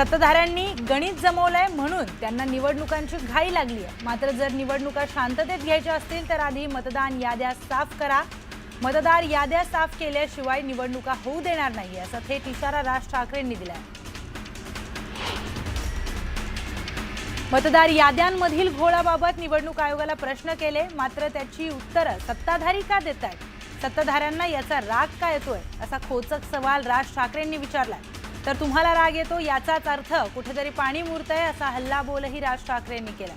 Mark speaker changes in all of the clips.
Speaker 1: सत्ताधाऱ्यांनी गणित जमवलंय म्हणून त्यांना निवडणुकांची घाई लागली आहे। मात्र जर निवडणुका शांततेत घ्यायच्या असतील तर आधी मतदान याद्या साफ करा। मतदार याद्या साफ केल्याशिवाय निवडणुका होऊ देणार नाही असा थेट इशारा राज ठाकरेंनी दिलाय। मतदार याद्यांमधील घोळाबाबत निवडणूक आयोगाला प्रश्न केले, मात्र त्याची उत्तरं सत्ताधारी का देतायत? सत्ताधाऱ्यांना याचा राग का येतोय असा खोचक सवाल राज ठाकरेंनी विचारलाय। तर तुम्हाला राग येतो याचाच अर्थ कुठेतरी पाणी मुरतंय असा हल्लाबोलही राज ठाकरेंनी केला।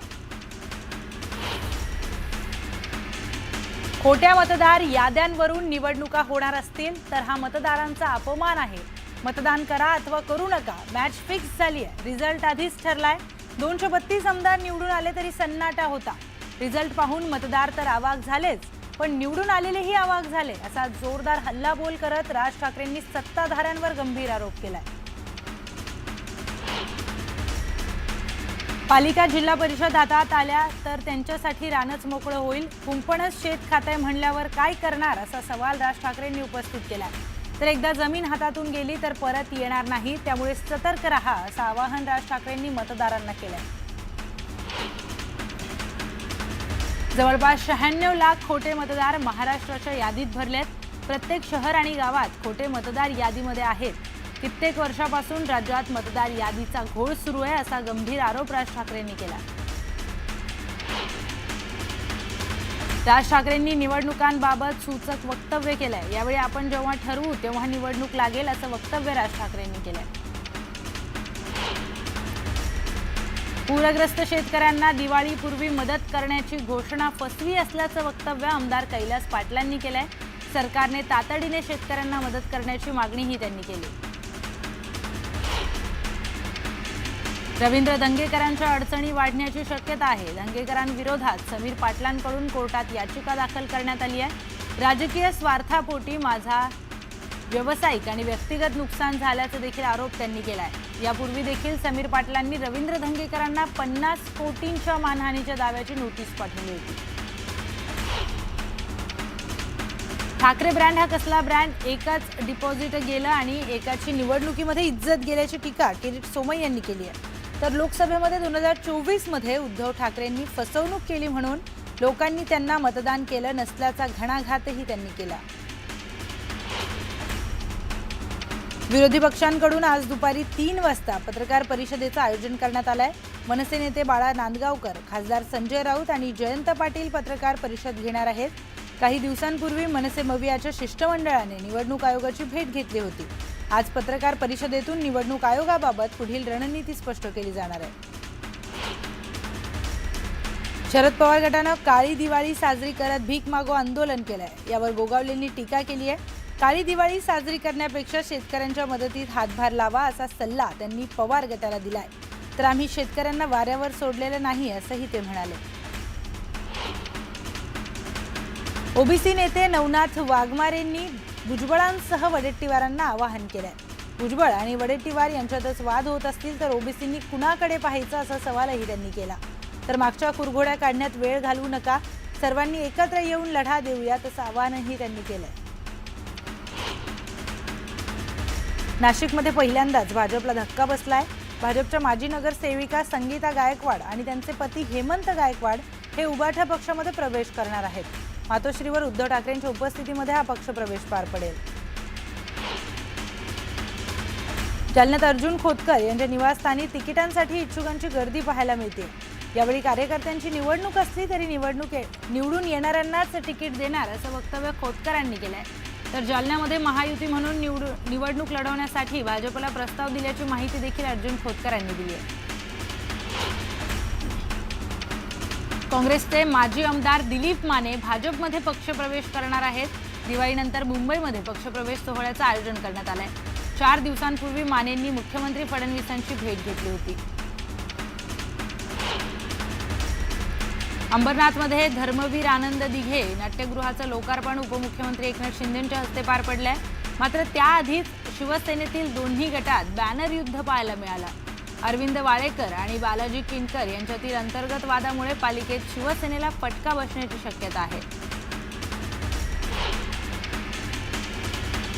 Speaker 1: खोट्या मतदार याद्यांवरून निवडणुका होणार असतील तर हा मतदारांचा अपमान आहे। मतदान करा अथवा करू नका, मॅच फिक्स झाली आहे। रिझल्ट आधीच ठरलाय। 232 आमदार निवडून आले तरी सन्नाटा होता। रिझल्ट पाहून मतदार तर अवाक झालेच, पण निवडून आलेलेही अवाक झाले असा जोरदार हल्लाबोल करत राज ठाकरेंनी सत्ताधाऱ्यांवर गंभीर आरोप केलाय। पालिका जिल्हा परिषद हातात आल्या तर त्यांच्यासाठी रानच मोकळं होईल। कुंपणच शेत खाताय म्हणल्यावर काय करणार असा सवाल राज ठाकरेंनी उपस्थित केला। तर एकदा जमीन हातातून गेली तर परत येणार नाही, त्यामुळे सतर्क रहा असं आवाहन राज ठाकरेंनी मतदारांना केलंय। जवळपास 96 लाख खोटे मतदार महाराष्ट्राच्या यादीत भरलेत। प्रत्येक शहर आणि गावात खोटे मतदार यादीमध्ये आहेत। कित्येक वर्षापासून राज्यात मतदार यादीचा घोळ सुरू आहे असा गंभीर आरोप राज ठाकरेंनी केला। राज ठाकरेंनी निवडणुकांबाबत सूचक वक्तव्य केलंय। यावेळी आपण जेव्हा ठरवू तेव्हा निवडणूक लागेल असं वक्तव्य राज ठाकरेंनी केलंय। पूरग्रस्त शेतकऱ्यांना दिवाळीपूर्वी मदत करण्याची घोषणा फसवी असल्याचं वक्तव्य आमदार कैलास पाटलांनी केलंय। सरकारने तातडीने शेतकऱ्यांना मदत करण्याची मागणीही त्यांनी केली। रवींद्र धंगेकरांच्या अडचणी वाढण्याची शक्यता आहे। धंगेकरांविरोधात समीर पाटलांकडून कोर्टात याचिका दाखल करण्यात आली आहे। राजकीय स्वार्थापोटी माझा व्यावसायिक आणि व्यक्तिगत नुकसान झाल्याचा देखील आरोप त्यांनी केलाय। यापूर्वी देखील समीर पाटलांनी रवींद्र धंगेकरांना 50 कोटींच्या मानहानीच्या दाव्याची नोटीस पाठवली होती। ठाकरे ब्रँड हा कसला ब्रँड? एकाच डिपॉझिट गेलं आणि एकाची निवडणुकीमध्ये इज्जत गेल्याची टीका किरीट सोमय्या यांनी केली आहे। तर लोकसभेमध्ये 2024 मध्ये उद्धव ठाकरेंनी फसवणूक केली म्हणून लोकांनी त्यांना मतदान केलं नसल्याचा घणाघातही त्यांनी केला। विरोधी पक्षांकडून आज दुपारी 3 वाजता पत्रकार परिषदेचं आयोजन करण्यात आलंय। मनसे नेते बाळा नांदगावकर, खासदार संजय राऊत आणि जयंत पाटील पत्रकार परिषद घेणार आहेत। काही दिवसांपूर्वी मनसे मवियाच्या शिष्टमंडळाने निवडणूक आयोगाची भेट घेतली होती। आज पत्रकार परिषदेतून निवडणूक आयोगाबाबत पुढील रणनीती स्पष्ट केली जाणार आहे। शरद पवार गटानं काळी दिवाळी साजरी करत भीक मागो आंदोलन केलंय। यावर गोगावलेंनी टीका केली आहे। काळी दिवाळी साजरी करण्यापेक्षा शेतकऱ्यांच्या मदतीत हातभार लावा असा सल्ला त्यांनी पवार गटाला दिलाय। तर आम्ही शेतकऱ्यांना वाऱ्यावर सोडलेलं नाही असंही ते म्हणाले। ओबीसी नेते नवनाथ वाघमारेंनी भुजबळांसह वडेट्टीवारांना आवाहन केलंय। भुजबळ आणि वडेट्टीवार यांच्यातच वाद होत असतील तर ओबीसींनी कुणाकडे पाहायचं असा सवालही त्यांनी केला। तर मागच्या कुरघोड्या काढण्यात वेळ घालवू नका, सर्वांनी एकत्र येऊन लढा देऊया असं आवाहनही त्यांनी केलंय। नाशिकमध्ये पहिल्यांदाच भाजपला धक्का बसलाय। भाजपच्या माजी नगरसेविका संगीता गायकवाड आणि त्यांचे पती हेमंत गायकवाड हे उभाठा पक्षामध्ये प्रवेश करणार आहेत। मातोश्रीवर उद्धव ठाकरेंच्या उपस्थितीमध्ये हा पक्षप्रवेश पार पडेल। जालन्यात अर्जुन खोतकर यांच्या निवासस्थानी तिकिटांसाठी इच्छुकांची गर्दी पाहायला मिळते। यावेळी कार्यकर्त्यांची निवडणूक असली तरी निवडून येणाऱ्यांनाच तिकीट देणार असं वक्तव्य खोतकरांनी केलंय। तर जालन्यामध्ये महायुती म्हणून निवडणूक लढवण्यासाठी भाजपला प्रस्ताव दिल्याची माहिती देखील अर्जुन खोतकरांनी दिली आहे। काँग्रेसचे माजी आमदार दिलीप माने भाजपमध्ये पक्षप्रवेश करणार आहेत। दिवाळीनंतर मुंबईमध्ये पक्षप्रवेश सोहळ्याचं आयोजन करण्यात आलंय। 4 दिवसांपूर्वी मानेंनी मुख्यमंत्री फडणवीसांची भेट घेतली होती। अंबरनाथमध्ये धर्मवीर आनंद दिघे नाट्यगृहाचं लोकार्पण उपमुख्यमंत्री एकनाथ शिंदेंच्या हस्ते पार पडलंय। मात्र त्याआधीच शिवसेनेतील दोन्ही गटात बॅनर युद्ध पाहायला मिळालं। अरविंद वाळेकर आणि बालाजी किनकर यांच्यातील अंतर्गत वादामुळे पालिकेत शिवसेनेला फटका बसण्याची शक्यता आहे।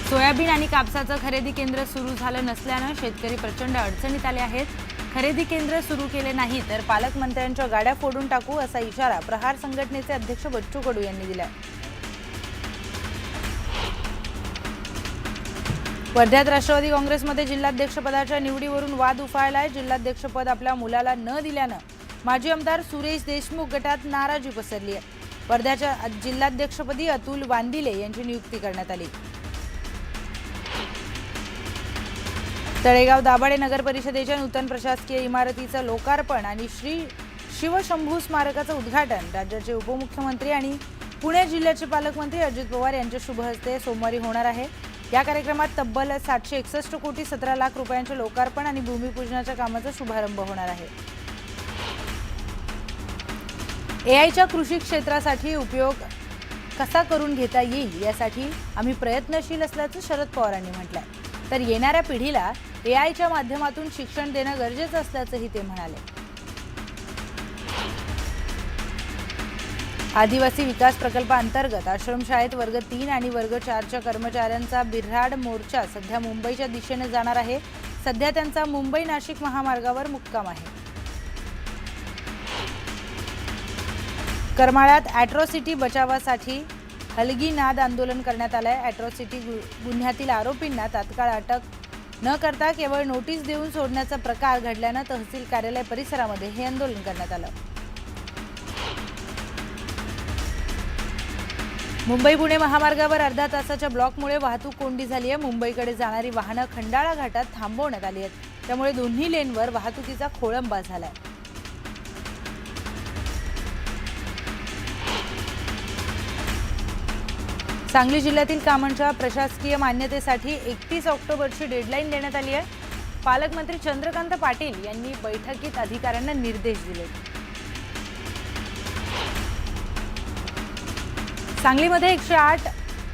Speaker 1: सोयाबीन आणि कापसाचं खरेदी केंद्र सुरू झालं नसल्यानं शेतकरी प्रचंड अडचणीत आले आहेत. खरेदी केंद्र सुरू केले नाही तर पालकमंत्र्यांच्या गाड्या फोडून टाकू असा इशारा प्रहार संघटनेचे अध्यक्ष बच्चू कडू यांनी दिलाय. वर्ध्यात राष्ट्रवादी काँग्रेसमध्ये जिल्हाध्यक्षपदाच्या निवडीवरून वाद उफाळलाय. जिल्हाध्यक्षपद आपल्या मुलाला न दिल्यानं माजी आमदार सुरेश देशमुख गटात नाराजी पसरली आहे. वर्ध्याच्या जिल्हाध्यक्षपदी अतुल वांदिले यांची नियुक्ती करण्यात आली. तळेगाव दाभाडे नगर परिषदेच्या नूतन प्रशासकीय इमारतीचं लोकार्पण आणि श्री शिवशंभू स्मारकाचं उद्घाटन राज्याचे उपमुख्यमंत्री आणि पुणे जिल्ह्याचे पालकमंत्री अजित पवार यांच्या शुभ हस्ते सोमवारी होणार आहे. या कार्यक्रमात तब्बल 761 कोटी 17 लाख रुपयांचे लोकार्पण आणि भूमिपूजनाच्या कामाचा शुभारंभ होणार आहे. एआयच्या कृषी क्षेत्रासाठी उपयोग कसा करून घेता येईल यासाठी आम्ही प्रयत्नशील असल्याचं शरद पवारांनी म्हटलंय. तर येणाऱ्या पिढीला एआयच्या माध्यमातून शिक्षण देणं गरजेचं असल्याचंही ते म्हणाले. आदिवासी विकास प्रकल्पाअंतर्गत आश्रमशाळेत वर्ग 3 आणि वर्ग 4च्या कर्मचाऱ्यांचा बिऱ्हाड मोर्चा सध्या मुंबईच्या दिशेने जाणार आहे. सध्या त्यांचा मुंबई नाशिक महामार्गावर मुक्काम आहे. करमाळ्यात अॅट्रॉसिटी बचावासाठी हलगी नाद आंदोलन करण्यात आलंय. अॅट्रॉसिटी गुन्ह्यातील आरोपींना तात्काळ अटक न करता केवळ नोटीस देऊन सोडण्याचा प्रकार घडल्यानं तहसील कार्यालय परिसरामध्ये हे आंदोलन करण्यात आलं. मुंबई पुणे महामार्गावर अर्ध्या तासाच्या ब्लॉकमुळे वाहतूक कोंडी झाली आहे. मुंबईकडे जाणारी वाहनं खंडाळा घाटात थांबवण्यात आली आहेत. त्यामुळे दोन्ही लेनवर वाहतुकीचा खोळंबा झालाय. सांगली जिल्ह्यातील कामांच्या प्रशासकीय मान्यतेसाठी 31 ऑक्टोबरची डेडलाईन देण्यात आली आहे. पालकमंत्री चंद्रकांत पाटील यांनी बैठकीत अधिकाऱ्यांना निर्देश दिले. सांगलीमध्ये 108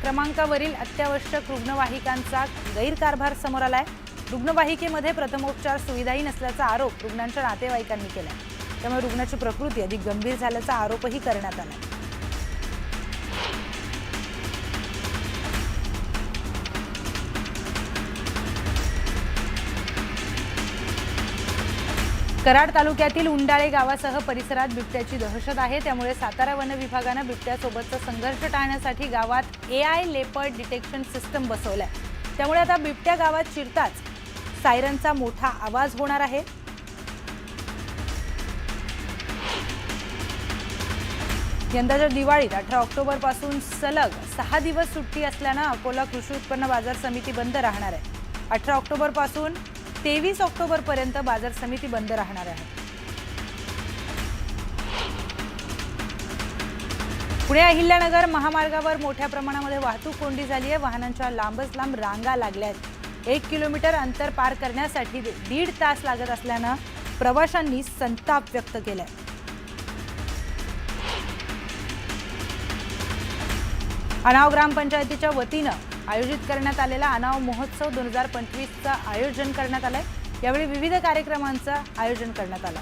Speaker 1: क्रमांकावरील अत्यावश्यक रुग्णवाहिकांचा गैरकारभार समोर आलाय. रुग्णवाहिकेमध्ये प्रथमोपचार सुविधाही नसल्याचा आरोप रुग्णांच्या नातेवाईकांनी केलाय. त्यामुळे रुग्णाची प्रकृती अधिक गंभीर झाल्याचा आरोपही करण्यात आलाय. कराड तालुक्यातील उंडाळे गावासह परिसरात बिबट्याची दहशत आहे. त्यामुळे सातारा वन विभागानं बिबट्यासोबतचा संघर्ष टाळण्यासाठी गावात एआय लेपर्ड डिटेक्शन सिस्टम बसवलाय. त्यामुळे आता बिबट्या गावात शिरताच सायरनचा मोठा आवाज होणार आहे. यंदाच्या दिवाळीत 18 ऑक्टोबरपासून सलग 6 दिवस सुट्टी असल्यानं अकोला कृषी उत्पन्न बाजार समिती बंद राहणार आहे. 18 ऑक्टोबरपासून 23 ऑक्टोबरपर्यंत बाजार समिती बंद राहणार आहे. पुणे अहिल्यानगर महामार्गावर मोठ्या प्रमाणामध्ये वाहतूक कोंडी झाली आहे. वाहनांच्या लांबच लांब रांगा लागल्या आहेत. 1 किलोमीटर अंतर पार करण्यासाठी 1.5 तास लागत असल्यानं प्रवाशांनी संताप व्यक्त केलाय. अनाव ग्रामपंचायतीच्या वतीनं आयोजित करण्यात आलेला अनाव महोत्सव 2025चं आयोजन करण्यात आलंय. यावेळी विविध कार्यक्रमांचं आयोजन करण्यात आलं.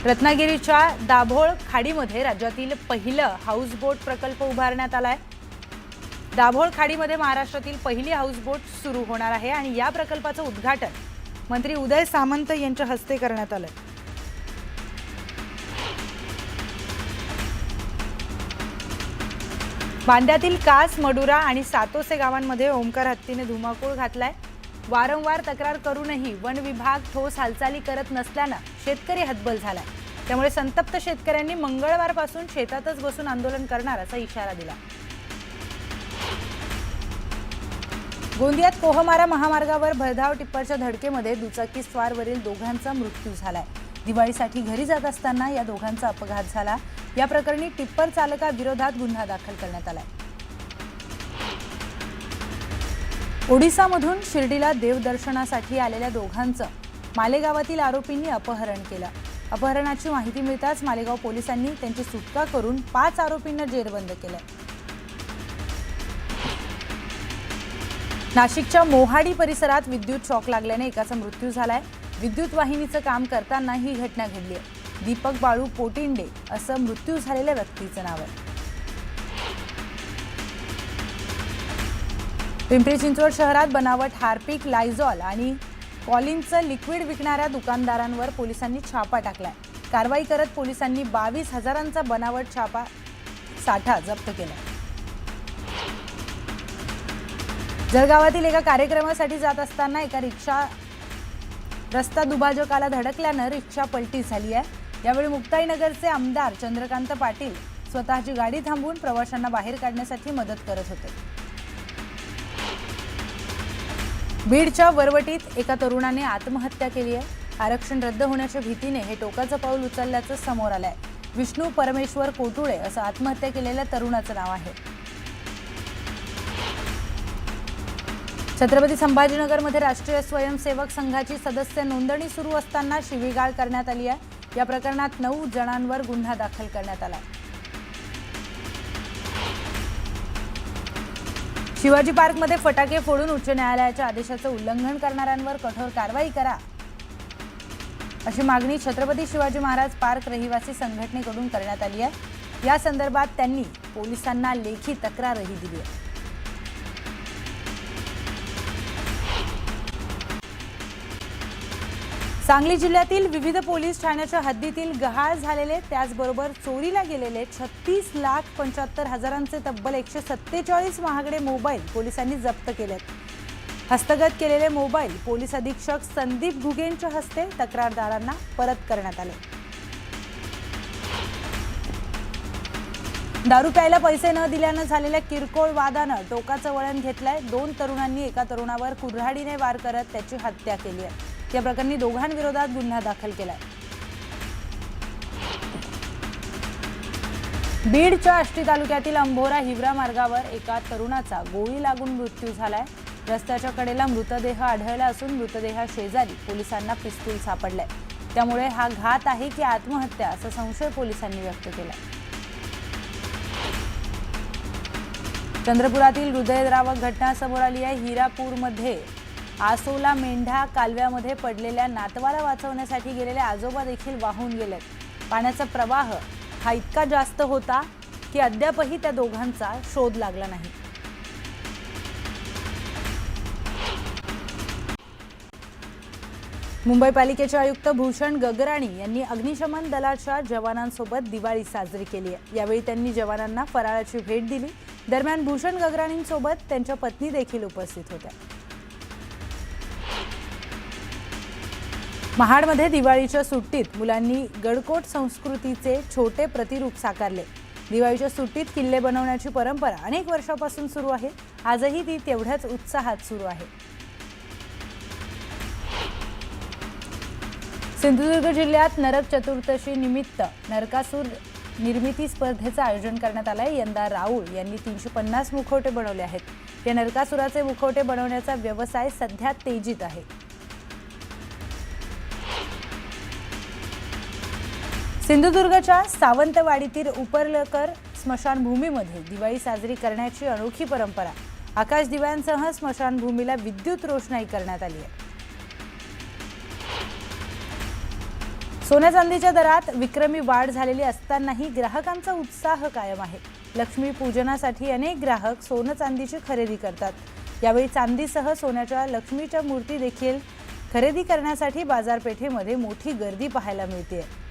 Speaker 1: रत्नागिरीच्या दाभोळ खाडीमध्ये राज्यातील पहिलं हाऊसबोट प्रकल्प उभारण्यात आलाय. दाभोळ खाडीमध्ये महाराष्ट्रातील पहिली हाऊसबोट सुरू होणार आहे आणि या प्रकल्पाचं उद्घाटन मंत्री उदय सामंत यांच्या हस्ते करण्यात आलं. बांद्यातील कास, मडुरा आणि सातोसे गावांमध्ये ओंकार हत्तीने धुमाकूळ घातलाय. वारंवार तक्रार करूनही वन विभाग ठोस हालचाली करत नसल्यानं शेतकरी हतबल झालाय. त्यामुळे संतप्त शेतकऱ्यांनी मंगळवारपासून शेतातच बसून आंदोलन करणार असा इशारा दिला. गोंदियात कोहमारा महामार्गावर भरधाव टिप्परच्या धडकेमध्ये दुचाकी स्वारवरील दोघांचा मृत्यू झालाय. दिवाळीसाठी घरी जात असताना या दोघांचा अपघात झाला. या प्रकरणी टिप्पर चालकाविरोधात गुन्हा दाखल करण्यात आलाय. ओडिसामधून शिर्डीला देवदर्शनासाठी आलेल्या दोघांचं मालेगावातील आरोपींनी अपहरण केलं. अपहरणाची माहिती मिळताच मालेगाव पोलिसांनी त्यांची सुटका करून 5 आरोपींना जेरबंद केलंय. नाशिकच्या मोहाडी परिसरात विद्युत शॉक लागल्याने एकाचा मृत्यू झालाय. विद्युत वाहिनीचं काम करताना ही घटना घडली आहे। दीपक बाळू पोटिंडे असं मृत्यू झालेल्या व्यक्तीचं नाव आहे। पिंपरी चिंचवड शहरात बनावट हार्पिक, लायझॉल आणि कॉलिनचं लिक्विड विकणाऱ्या दुकानदारांवर पोलिसांनी छापा टाकलाय। कारवाई करत पोलिसांनी 22,000चा बनावट साठा जप्त केला। जळगावातील एका कार्यक्रमासाठी जात असताना एका रिक्षा रस्ता दुभाजकाला धडकल्यानं रिक्षा पलटी झाली आहे। यावेळी मुक्ताईनगरचे आमदार चंद्रकांत पाटील स्वतःची गाडी थांबवून प्रवाशांना बाहेर काढण्यासाठी मदत करत होते। बीडच्या वरवटीत एका तरुणाने आत्महत्या केली आहे। आरक्षण रद्द होण्याच्या भीतीने हे टोकाचं पाऊल उचलल्याचं समोर आलंय। विष्णू परमेश्वर कोटुळे असं आत्महत्या केलेल्या तरुणाचं नाव आहे। छत्रपती संभाजीनगरमध्ये राष्ट्रीय स्वयंसेवक संघाची सदस्य नोंदणी सुरू असताना शिवीगाळ करण्यात आली आहे। या प्रकरणात 9 जणांवर गुन्हा दाखल करण्यात आला। शिवाजी पार्कमध्ये फटाके फोडून उच्च न्यायालयाच्या आदेशाचं उल्लंघन करणाऱ्यांवर कठोर कारवाई करा अशी मागणी छत्रपती शिवाजी महाराज पार्क रहिवासी संघटनेकडून करण्यात आली आहे। या संदर्भात त्यांनी पोलिसांना लेखी तक्रारही दिली आहे। सांगली जिल्ह्यातील विविध पोलीस ठाण्याच्या हद्दीतील गहाळ झालेले त्याचबरोबर चोरीला गेलेले 36,75,000चे तब्बल 147 महागडे मोबाईल पोलिसांनी जप्त केलेत। हस्तगत केलेले मोबाईल पोलीस अधीक्षक संदीप घुगेंच्या हस्ते तक्रारदारांना परत करण्यात आले। दारू प्यायला पैसे न दिल्यानं झालेल्या किरकोळ वादानं टोकाचं वळण घेतलंय। 2 तरुणांनी एका तरुणावर कुऱ्हाडीने वार करत त्याची हत्या केली आहे। या प्रकरणी दोघांविरोधात गुन्हा दाखल केलाय। बीडच्या आष्टी तालुक्यातील अंभोरा हिवरा मार्गावर एका तरुणाचा गोळी लागून मृत्यू झालाय। रस्त्याच्या कडेला मृतदेह आढळला असून मृतदेहाशेजारी पोलिसांना पिस्तूल सापडलाय। त्यामुळे हा घात आहे की आत्महत्या असा संशय पोलिसांनी व्यक्त केलाय। चंद्रपुरातील हृदयद्रावक घटना समोर आली आहे। हिरापूरमध्ये आसोला मेंढा कालव्यामध्ये पडलेल्या नातवाला वाचवण्यासाठी गेलेले आजोबा देखील वाहून गेलेत। पाण्याचा प्रवाह हा इतका जास्त होता की अद्यापही त्या दोघांचा शोध लागला नाही। मुंबई पालिकेचे आयुक्त भूषण गगराणी यांनी अग्निशमन दलाच्या जवानांसोबत दिवाळी साजरी केली आहे। यावेळी त्यांनी जवानांना फराळाची भेट दिली। दरम्यान भूषण गगराणींसोबत त्यांच्या पत्नी देखील उपस्थित होत्या। महाडमध्ये दिवाळीच्या सुट्टीत मुलांनी गडकोट संस्कृतीचे छोटे प्रतिरूप साकारले। दिवाळीच्या सुट्टीत किल्ले बनवण्याची परंपरा अनेक वर्षांपासून सुरू आहे। आजही ती तेवढ्याच उत्साहात सुरू आहे। सिंधुदुर्ग जिल्ह्यात नरक चतुर्दशी निमित्त नरकासूर निर्मिती स्पर्धेचं आयोजन करण्यात आलंय। यंदा राऊळ यांनी 350 मुखवटे बनवले आहेत। या नरकासुराचे मुखवटे बनवण्याचा व्यवसाय सध्या तेजीत आहे। सिंधुदुर्गच्या सावंतवाडीतील उपरलकर स्मशानभूमीमध्ये दिवाळी साजरी करण्याची अनोखी परंपरा। आकाश दिव्यांसह स्मशानभूमीला विद्युत रोषणाई करण्यात आली आहे। सोन्या चांदीच्या दरात विक्रमी वाढ झालेली असतानाही ग्राहकांचा उत्साह कायम आहे। लक्ष्मी पूजनासाठी अनेक ग्राहक सोनं चांदीची खरेदी करतात। यावेळी चांदीसह सोन्याच्या लक्ष्मीच्या मूर्ती देखील खरेदी करण्यासाठी बाजारपेठेमध्ये मोठी गर्दी पाहायला मिळते।